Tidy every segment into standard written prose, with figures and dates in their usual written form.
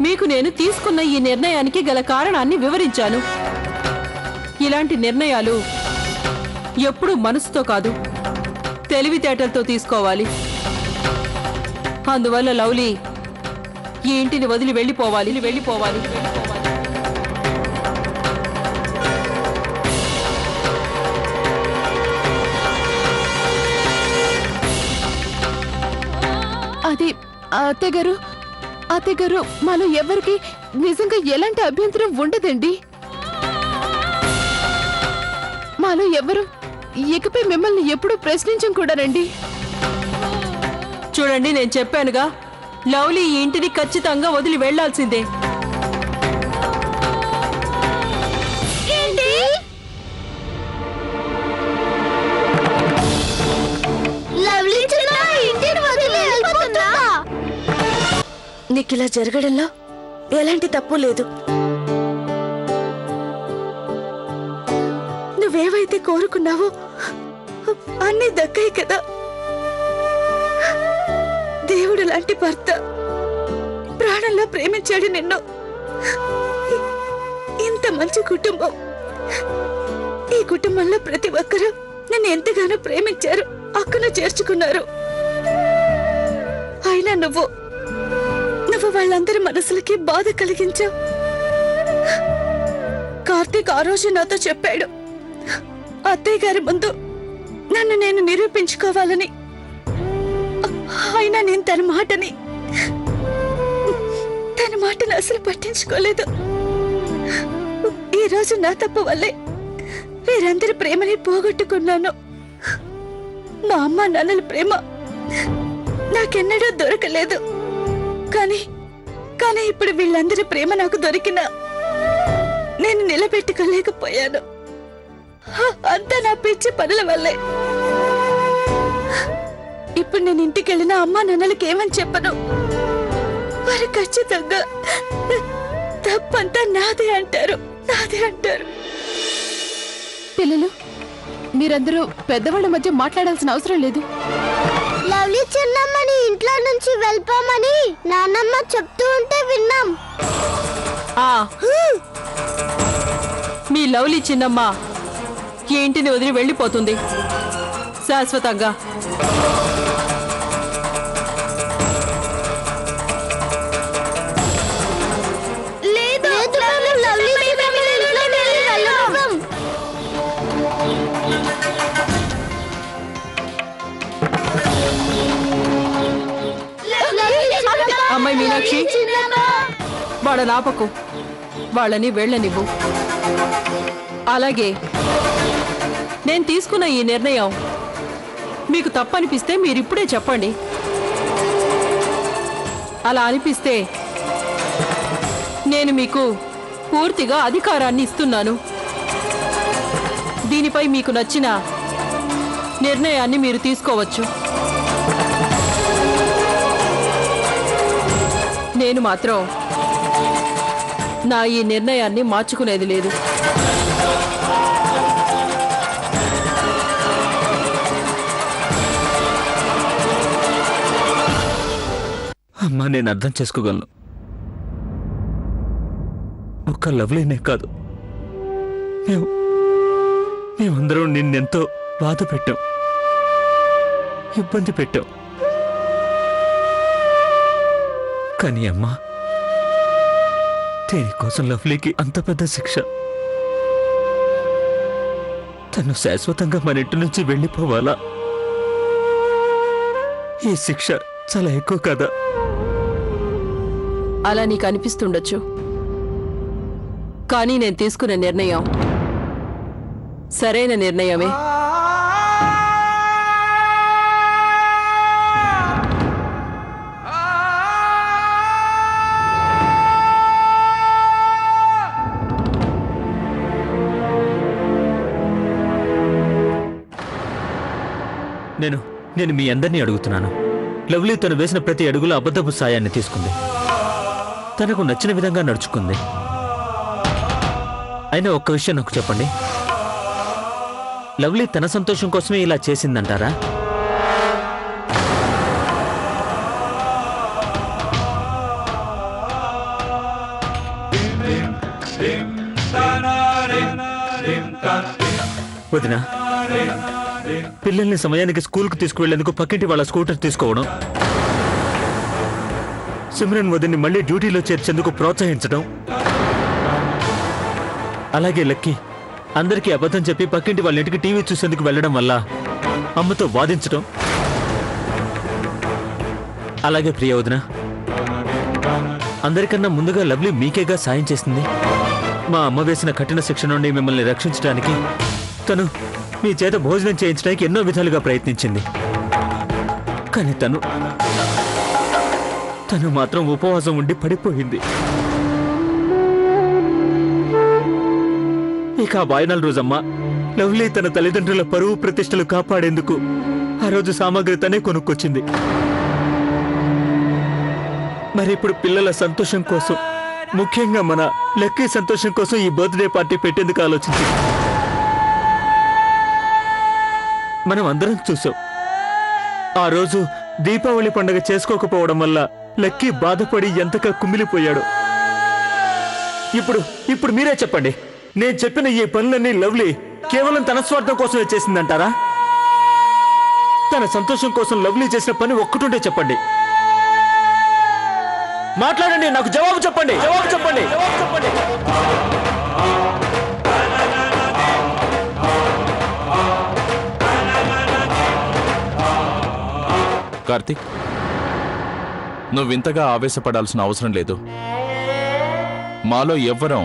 మీకు నేను తీసుకున్న ఈ నిర్ణయానికి గల కారణాన్ని వివరించాను. ఇలాంటి నిర్ణయాలు ఎప్పుడూ మనసుతో కాదు, తెలివితేటలతో తీసుకోవాలి. అందువల్ల లవ్లీ ఈ ఇంటిని వదిలి వెళ్ళిపోవాలి. అది అత్తయ్య గారు మాలో ఎవరికి నిజంగా ఎలాంటి అభ్యంతరం ఉండదండి. మాలో ఎవరు ఇకపై మిమ్మల్ని ఎప్పుడూ ప్రశ్నించం కూడానండి. చూడండి, నేను చెప్పానుగా, లవ్లీ ఈ ఇంటిని ఖచ్చితంగా వదిలి వెళ్లాల్సిందే. నీకిలా జరగడంలో ఎలాంటి తప్పు లేదు. నువ్వేవైతే కోరుకున్నావో అన్నీ దక్కాయి కదా. దేవుడు లాంటి భర్త ప్రాణంలో ప్రేమించాడు నిన్ను. ఇంత మంచి కుటుంబం, ఈ కుటుంబంలో ప్రతి ఒక్కరూ నన్ను ఎంతగానో ప్రేమించారు, అక్కను చేర్చుకున్నారు. అయినా నువ్వు వాళ్ళందరి మనసులకి బాధ కలిగించావు. కార్తీక్ ఆ రోజు నాతో చెప్పాడు, అత్తయ్య గారి ముందు నన్ను నేను నిరూపించుకోవాలని. అయినా నేను తన మాటని అసలు పట్టించుకోలేదు. ఈ రోజు నా తప్పు వల్లే వీరందరి ప్రేమని పోగొట్టుకున్నాను. మా అమ్మ నాన్నల ప్రేమ నాకెన్నడూ దొరకలేదు. కానీ ఇప్పుడు వీళ్ళందరి ప్రేమ నాకు దొరికినా నేను నిలబెట్టుకోలేకపోయాను. అంతా నా పిచ్చి పనుల వల్లే. ఇప్పుడు నేను ఇంటికి వెళ్ళిన అమ్మా నాన్నలకి ఏమని చెప్పను. వారు ఖచ్చితంగా తప్పంతా నాదే అంటారు. పిల్లలు, మీరందరూ పెద్దవాళ్ళ మధ్య మాట్లాడాల్సిన అవసరం లేదు. లవ్లీ చిన్నమ్మని ఇంట్లో నుంచి వెళ్ళిపోమని నాన్నమ్మ చెప్తూ ఉంటే విన్నాం. మీ లవ్లీ చిన్నమ్మ ఈ ఇంటిని వదిలి వెళ్ళిపోతుంది శాశ్వతంగా. అమ్మాయి మీనాక్షి, వాళ్ళని ఆపకు, వాళ్ళని వెళ్ళనివ్వు. అలాగే నేను తీసుకున్న ఈ నిర్ణయం మీకు తప్పనిపిస్తే మీరిప్పుడే చెప్పండి. అలా అనిపిస్తే నేను మీకు పూర్తిగా అధికారాన్ని ఇస్తున్నాను. దీనిపై మీకు నచ్చిన నిర్ణయాన్ని మీరు తీసుకోవచ్చు. నేను మాత్రం నా ఈ నిర్ణయాన్ని మార్చుకునేది లేదు. అమ్మా, నేను అర్థం చేసుకోగలను. ఒక్క లవ్లీనే కాదు, మేమందరం నిన్నెంతో బాధ పెట్టాం, ఇబ్బంది పెట్టాం. కానీ అమ్మా, దేనికోసం లవ్లీకి అంత పెద్ద శిక్ష? తను శాశ్వతంగా మన ఇంటి నుంచి వెళ్ళిపోవాలా? ఈ శిక్ష చాలా ఎక్కువ కదా. అలా నీకు అనిపిస్తుండొచ్చు, కానీ నేను తీసుకున్న నిర్ణయం సరైన నిర్ణయమే. నేను మీ అందరినీ అడుగుతున్నాను. లవ్లీ తను వేసిన ప్రతి అడుగులో అబద్ధపు సాయాన్ని తీసుకుంది, తనకు నచ్చిన విధంగా నడుచుకుంది. అయినా ఒక్క విషయం నాకు చెప్పండి, లవ్లీ తన సంతోషం కోసమే ఇలా చేసిందంటారా? వదినా, పిల్లల్ని సమయానికి స్కూల్కి తీసుకువెళ్లేందుకు పక్కింటి వాళ్ళ స్కూటర్ తీసుకోవడం, సిమ్రన్ వదిన్ని మళ్ళీ డ్యూటీలో చేర్చేందుకు ప్రోత్సహించడం, అలాగే లక్కీ అందరికీ అబద్ధం చెప్పి పక్కింటి వాళ్ళ ఇంటికి టీవీ చూసేందుకు వెళ్ళడం వల్ల అమ్మతో వాదించడం, అలాగే ప్రియ వదిన, అందరికన్నా ముందుగా లవ్లీ మీకేగా సాయం చేసింది. మా అమ్మ వేసిన కఠిన శిక్ష నుండి మిమ్మల్ని రక్షించడానికి తను మీ చేత భోజనం చేయించడానికి ఎన్నో విధాలుగా ప్రయత్నించింది. కానీ తను మాత్రం ఉపవాసం ఉండి పడిపోయింది. ఇక ఆ వాయినాల రోజమ్మా లవ్లీ తన తల్లిదండ్రుల పరువు ప్రతిష్టలు కాపాడేందుకు ఆ రోజు సామాగ్రి తనే కొనుక్కొచ్చింది. మరి ఇప్పుడు పిల్లల సంతోషం కోసం, ముఖ్యంగా మన లక్కీ సంతోషం కోసం ఈ బర్త్డే పార్టీ పెట్టేందుకు ఆలోచించింది. మనం అందరం చూసాం, ఆ రోజు దీపావళి పండుగ చేసుకోకపోవడం వల్ల లక్కీ బాధపడి ఎంతగా కుమిలిపోయాడు. ఇప్పుడు మీరే చెప్పండి, నేను చెప్పిన ఈ పనులన్నీ లవ్లీ కేవలం తన స్వార్థం కోసమే చేసిందంటారా? తన సంతోషం కోసం లవ్లీ చేసిన పని ఒక్కటుంటే చెప్పండి. మాట్లాడండి, నాకు జవాబు చెప్పండి. కార్తీక్, నువ్వింతగా ఆవేశపడాల్సిన అవసరం లేదు. మాలో ఎవ్వరం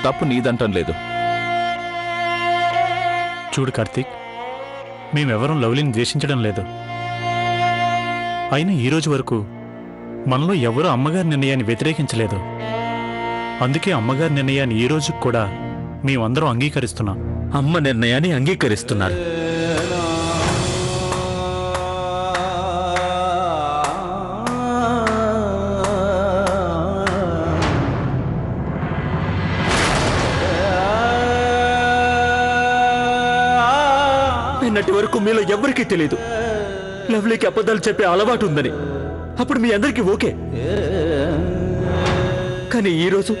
తప్పు నీదంటం లేదు. చూడు కార్తీక్, మేమెవరం లవ్లీని ద్వేషించడం లేదు. అయినా ఈరోజు వరకు మనలో ఎవరూ అమ్మగారి నిర్ణయాన్ని వ్యతిరేకించలేదు. అందుకే అమ్మగారి నిర్ణయాన్ని ఈ రోజు కూడా మేమందరం అంగీకరిస్తున్నాం. అమ్మ నిర్ణయాన్ని అంగీకరిస్తున్నారు. నిన్నటి వరకు మీలో ఎవ్వరికీ తెలియదు లవ్లీకి అబద్ధాలు చెప్పే అలవాటు ఉందని. అప్పుడు మీ అందరికీ ఓకే. కానీ ఈరోజు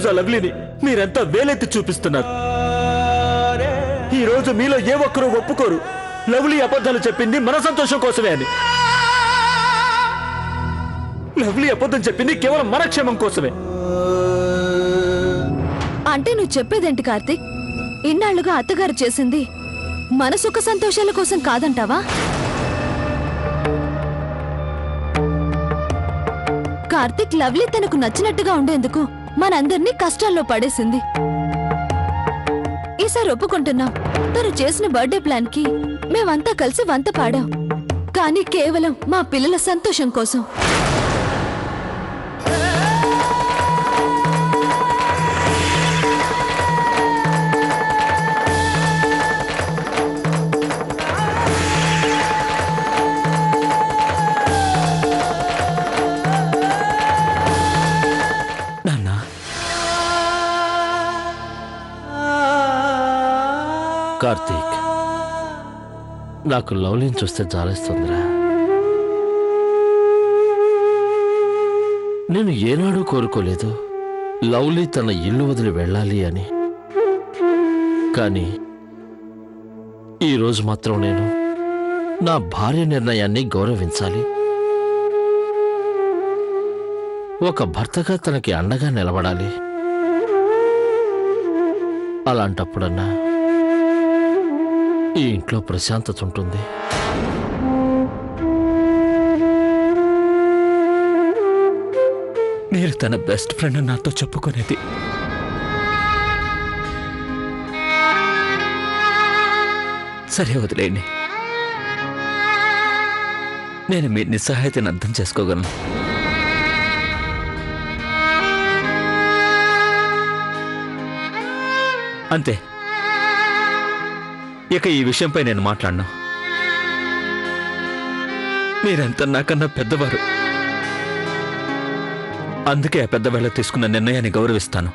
ఆ లవ్లీని మీరంతా వేలెత్తి చూపిస్తున్నారు. ఈరోజు మీలో ఏ ఒక్కరూ ఒప్పుకోరు లవ్లీ అబద్ధాలు చెప్పింది మన సంతోషం కోసమే అని. లవ్లీ అబద్ధం చెప్పింది కేవలం మన క్షేమం కోసమే. అంటే నువ్వు చెప్పేదేంటి కార్తీక్? ఇన్నాళ్లుగా అత్తగారు చేసింది మన సుఖ సంతోషాల కోసం కాదంటావా? కార్తీక్ లవ్లీ తనకు నచ్చినట్టుగా ఉండేందుకు మనందర్నీ కష్టాల్లో పడేసింది. ఈసారి ఒప్పుకుంటున్నాం, తను చేసిన బర్త్డే ప్లాన్ కి మేమంతా కలిసి వంత పాడాం. కానీ కేవలం మా పిల్లల సంతోషం కోసం. కార్తీక్, నాకు లవ్లీని చూస్తే జాలేస్తుందిరా. నేను ఏనాడూ కోరుకోలేదు లవ్లీ తన ఇల్లు వదిలి వెళ్ళాలి అని. కానీ ఈరోజు మాత్రం నేను నా భార్య నిర్ణయాన్ని గౌరవించాలి. ఒక భర్తగా తనకి అండగా నిలబడాలి. అలాంటప్పుడన్నా ఈ ఇంట్లో ప్రశాంతత ఉంటుంది. మీరు తన బెస్ట్ ఫ్రెండ్ నాతో చెప్పుకునేది. సరే వదిలేయండి, నేను మీ నిస్సహాయతను అర్థం చేసుకోగలను. అంతే, ఇక ఈ విషయంపై నేను మాట్లాడను. మీరంతా నాకన్నా పెద్దవారు, అందుకే ఆ పెద్దవాళ్ళు తీసుకున్న నిర్ణయాన్ని గౌరవిస్తాను.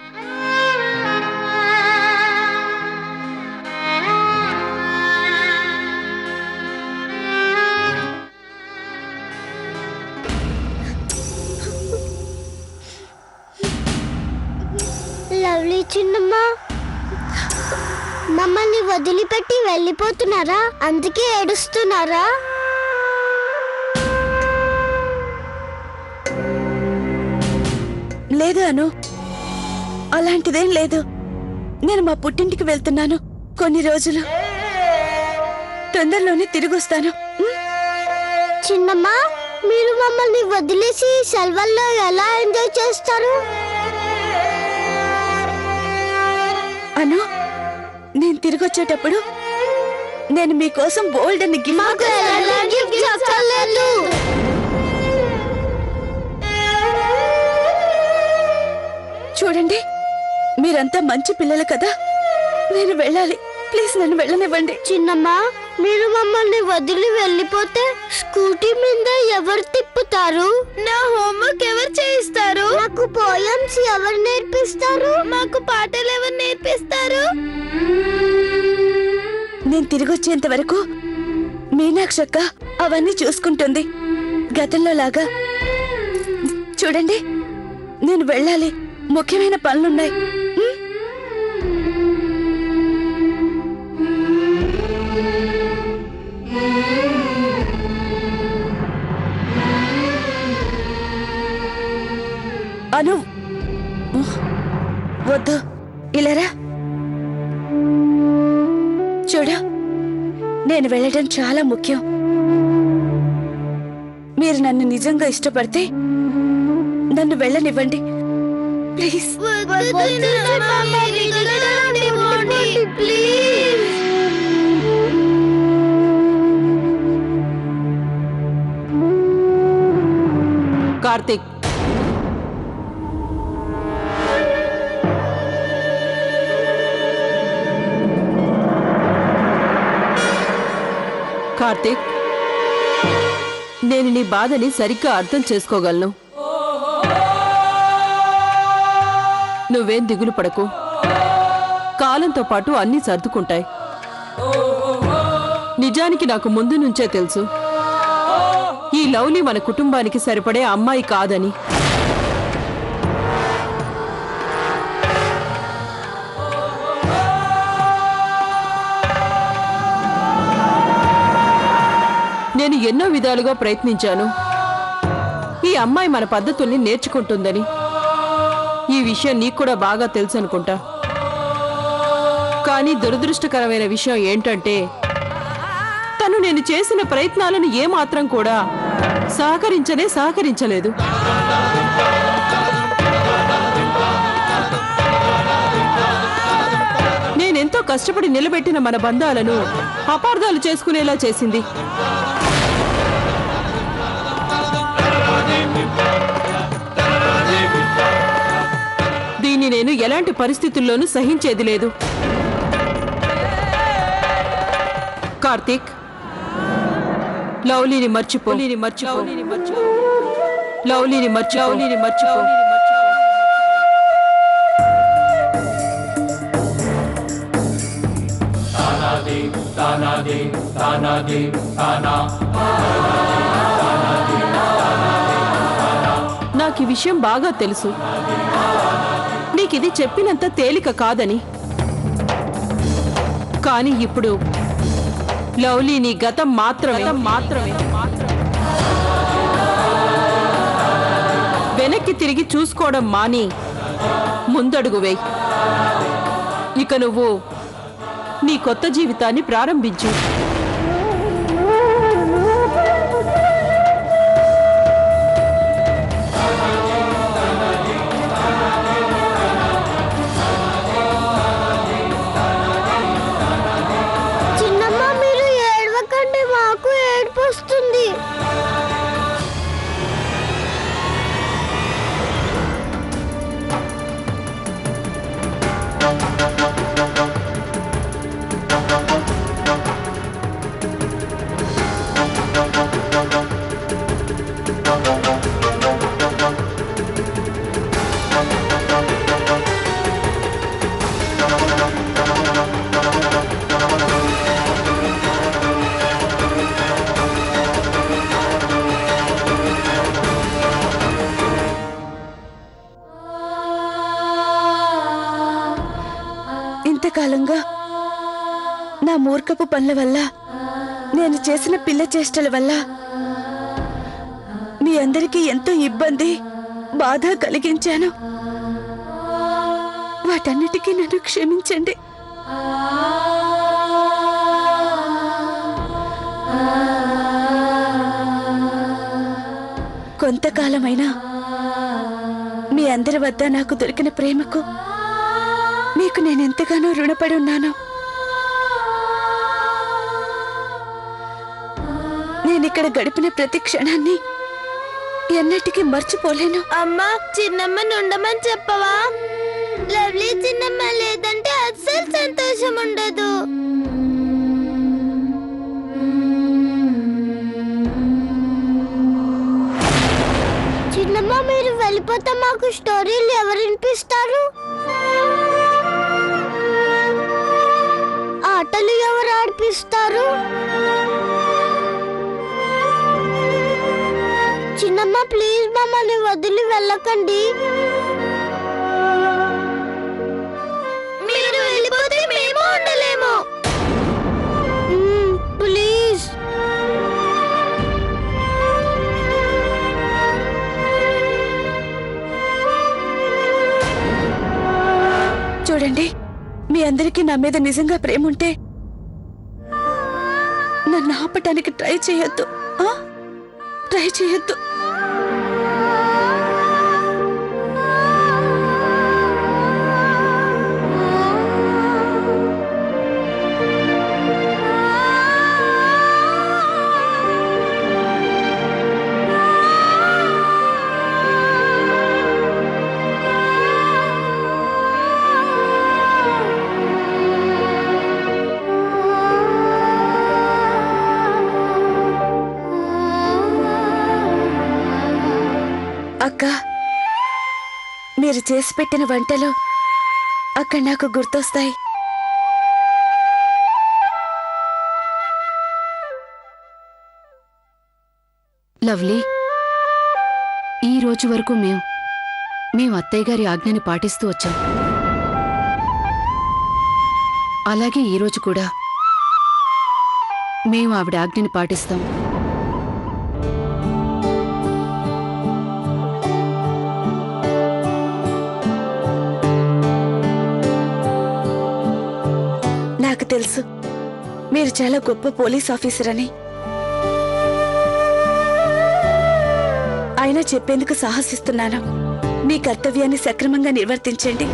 లవ్లీ చిన్నమ్మ, మమ్మల్ని వదిలిపెట్టి వెళ్ళిపోతున్నారా? అందుకే ఏడుస్తున్నారా? లేదు అను, అలాంటిదేం లేదు. నేను మా పుట్టింటికి వెళ్తున్నాను కొన్ని రోజులు. తొందరలోనే తిరిగొస్తాను. చిన్నమ్మ, మీరు మమ్మల్ని వదిలేసి సెలవుల్లో ఎలా ఎంజాయ్ చేస్తారు? అను, నేను తిరిగొచ్చేటప్పుడు నేను మీకోసం బోల్డ్ అని మాకు ఎలాంటి గిఫ్ట్స్ అక్కర్లేదు. చూడండి, మీరంతా మంచి పిల్లలు కదా. నేను వెళ్ళాలి, ప్లీజ్ నన్ను వెళ్ళనివ్వండి. చిన్నమ్మ, మీరు మమ్మల్ని వదిలి వెళ్ళిపోతే స్కూటీ మీద ఎవరు తిప్పుతారు? నా హోంవర్క్ ఎవరు చేయిస్తారు? నాకు పోయమ్స్ ఎవరు నేర్పిస్తారు? మాకు పాటలు ఎవరు నేర్పిస్తారు? నేను తిరిగొచ్చేంత వరకు మీనాక్షక్క అవన్నీ చూసుకుంటుంది, గతంలో లాగా. చూడండి, నేను వెళ్ళాలి, ముఖ్యమైన పనులున్నాయి. అను, వద్దు, ఇలారా. చూడు, నేను వెళ్ళడం చాలా ముఖ్యం. మీరు నన్ను నిజంగా ఇష్టపడితే నన్ను వెళ్ళనివ్వండి, ప్లీజ్. కార్తీక్, కార్తీక్, నేను నీ బాధని సరిగ్గా అర్థం చేసుకోగలను. నువ్వేం దిగులు పడకు, కాలంతో పాటు అన్నీ సర్దుకుంటాయి. నిజానికి నాకు ముందు నుంచే తెలుసు, ఈ లవ్లీ మన కుటుంబానికి సరిపడే అమ్మాయి కాదని. నేను ఎన్నో విధాలుగా ప్రయత్నించాను, ఈ అమ్మాయి మన పద్ధతుల్ని నేర్చుకుంటుందని. ఈ విషయం నీకు కూడా బాగా తెలుసు అనుకుంటా. కానీ దురదృష్టకరమైన విషయం ఏంటంటే, తను నేను చేసిన ప్రయత్నాలను ఏమాత్రం కూడా సహకరించలేదు. నేనెంతో కష్టపడి నిలబెట్టిన మన బంధాలను అపార్థాలు చేసుకునేలా చేసింది. దీన్ని నేను ఎలాంటి పరిస్థితుల్లోనూ సహించేది లేదు. కార్తీక్, లవ్లీని మర్చిపో. లవ్లీని మర్చిపో. నాకు ఈ విషయం బాగా తెలుసు, నీకిది చెప్పినంత తేలిక కాదని. కానీ ఇప్పుడు లవ్లీ నీ గతం మాత్రమే. వెనక్కి తిరిగి చూసుకోవడం మాని ముందడుగు వేయి. ఇక నువ్వు నీ కొత్త జీవితాన్ని ప్రారంభించు. చిన్నమ్మ, మీరు ఏడవకండి, మాకు ఏడుపు వస్తుంది. ఇంతకాలంగా నా మూర్ఖపు పనుల వల్ల, నేను చేసిన పిల్ల చేష్టల వల్ల మీ అందరికీ ఎంతో ఇబ్బంది, బాధ కలిగించాను. వాటన్నిటికీ నన్ను క్షమించండి. కొంతకాలమైనా మీ అందరి వద్ద నాకు దొరికిన ప్రేమకు మీకు నేనెంతగానో రుణపడి ఉన్నాను. నేనిక్కడ గడిపిన ప్రతి క్షణాన్ని ఎన్నటికీ మర్చిపోలేను. అమ్మా, చిన్నమ్మని ఉండమని చెప్పవా? లవ్లీ చిన్నమ్మ లేదంటే అస్సలు సంతోషం ఉండదు. చిన్నమ్మ, మీరు వెళ్ళిపోతే మాకు స్టోరీలు ఎవరు వినిపిస్తారు? ఆటలు ఎవరు ఆడిపిస్తారు? చిన్నమ్మ, ప్లీజ్ మమ్మల్ని వదిలి వెళ్ళకండి. మీరు వెళ్ళిపోతే మేము ఉండలేము. ప్లీజ్. చూడండి, మీ అందరికీ నా మీద నిజంగా ప్రేమ ఉంటే నన్ను ఆపటానికి ట్రై చేయొద్దు. ట్రై చేయొద్దు. అక్క, మీరు చేసి పెట్టిన వంటలు అక్కడ నాకు గుర్తొస్తాయి. లవ్లీ, ఈ రోజు వరకు మేము అత్తయ్య గారి ఆజ్ఞని పాటిస్తూ వచ్చాం. అలాగే ఈరోజు కూడా మేము ఆవిడ ఆజ్ఞని పాటిస్తాం. నాకు తెలుసు మీరు చాలా గొప్ప పోలీస్ ఆఫీసర్ అని. అయినా చెప్పేందుకు సాహసిస్తున్నాను. మీ కర్తవ్యాన్ని సక్రమంగా నిర్వర్తించండి.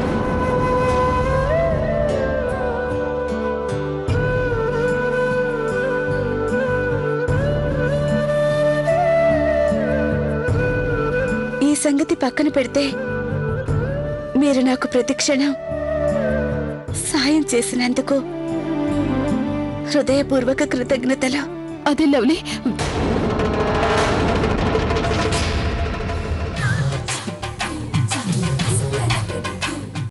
ఈ సంగతి పక్కన పెడితే మీరు నాకు ప్రతిక్షణం సాయం చేసినందుకు హృదయపూర్వక కృతజ్ఞతలు. అదే లవ్లీ,